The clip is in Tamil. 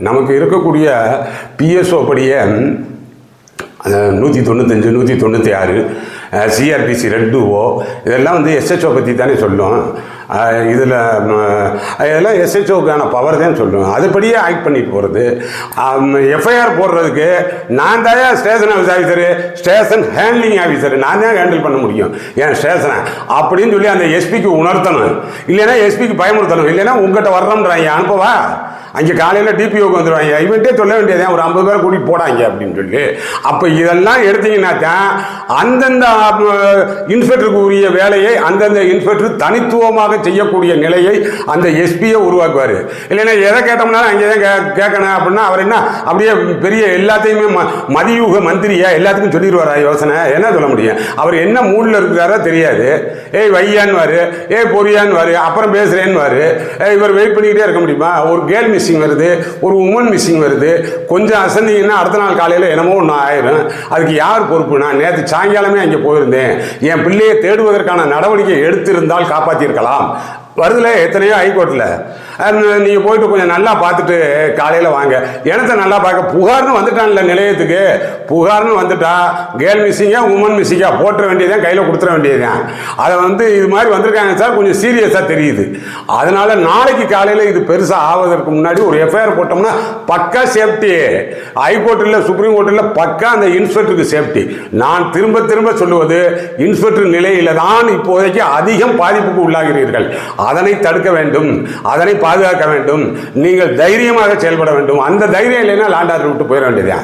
நமக்கு இருக்கக்கூடிய பிஎஸ்ஓ படியே 195 196 சிஆர்பிசி 2O இதெல்லாம் வந்து எஸ்ஹெச்ஓ பற்றி தானே சொல்லும். இதில் இதெல்லாம் எஸ்ஹெச்ஓக்கான பவர் தான் சொல்லும். அதுபடியே ஆக்ட் பண்ணிட்டு போகிறது. எஃப்ஐஆர் போடுறதுக்கு நான் தான் station house officer, station handling officer, நான் தான் ஹேண்டில் பண்ண முடியும் என் ஸ்டேஷனை அப்படின்னு சொல்லி அந்த எஸ்பிக்கு உணர்த்தணும். இல்லைன்னா எஸ்பிக்கு பயமுறுத்தணும். இல்லைன்னா உங்கள்கிட்ட வர்றோம்ன்றாங்க, அனுப்பவா அங்கே காலையில் டிபிஓக்கு வந்துடுவாங்க. இவன்ட்டே சொல்ல வேண்டியதான் ஒரு 50 பேரை கூட்டிகிட்டு போடாங்க அப்படின்னு சொல்லி. அப்போ இதெல்லாம் எடுத்தீங்கன்னா தான் அந்தந்த இன்ஸ்பெக்டருக்கு உரிய வேலையை அந்தந்த இன்ஸ்பெக்டர் தனித்துவமாக செய்யக்கூடிய நிலையை அந்த எஸ்பியை உருவாக்குவார். இல்லைன்னா எதை கேட்டோம்னாலும் அங்கே தான் கேட்கணும் அப்படின்னா அவர் என்ன அப்படியே பெரிய எல்லாத்தையுமே மதியூக மந்திரியா எல்லாத்துக்கும் சொல்லிடுவாரா? யோசனை என்ன சொல்ல முடியும்? அவர் என்ன மூடில் இருக்கிறாரோ தெரியாது. ஏய் வையான்வாரு, பொரியான்வாரு, அப்புறம் பேசுகிறேன்வாரு. இவர் வெயிட் பண்ணிக்கிட்டே இருக்க முடியுமா? ஒரு கேர்ள் மிஸ்ஸிங் வருது, ஒரு உமன் மிஸ்ஸிங் வருது, கொஞ்சம் அசந்திங்கன்னா அடுத்த நாள் காலையில் என்னமோ ஒன்று ஆயிரும். அதுக்கு யார் பொறுப்பு? நான் நேற்று சாயங்காலமே அங்கே போயிருந்தேன், என் பிள்ளையை தேடுவதற்கான நடவடிக்கை எடுத்திருந்தால் காப்பாற்றியிருக்கலாம். வருதுல எத்தனையோ ஹைகோர்ட்டில். நீங்கள் போயிட்டு கொஞ்சம் நல்லா பார்த்துட்டு காலையில் வாங்க. எனத்தை நல்லா பார்க்க புகார்னு வந்துட்டான்ல நிலையத்துக்கு. புகார்னு வந்துட்டா கேர்ள் மிஸ்ஸிங்கா உமன் மிஸ்ஸிங்கா போட்டுற வேண்டியதான், கையில் கொடுத்துட வேண்டியதுதான். அதை வந்து இது மாதிரி வந்திருக்காங்க சார், கொஞ்சம் சீரியஸாக தெரியுது. அதனால் நாளைக்கு காலையில் இது பெருசாக ஆவதற்கு முன்னாடி ஒரு எஃப்ஐஆர் போட்டோம்னா பக்கா சேஃப்டி. ஹைகோர்ட்டில் சுப்ரீம் கோர்ட்டில் பக்கா அந்த இன்ஸ்பெக்டருக்கு சேஃப்டி. நான் திரும்ப திரும்ப சொல்லுவது, இன்ஸ்பெக்டர் நிலையில் தான் இப்போதைக்கு அதிகம் பாதிப்புக்கு உள்ளாகிறீர்கள். அதனை தடுக்க வேண்டும், அதனை பாதுகாக்க வேண்டும். நீங்கள் தைரியமாக செயல்பட வேண்டும். அந்த தைரியம் இல்லைன்னா லாண்ட் ஆர்டர் விட்டு போயிட வேண்டியது.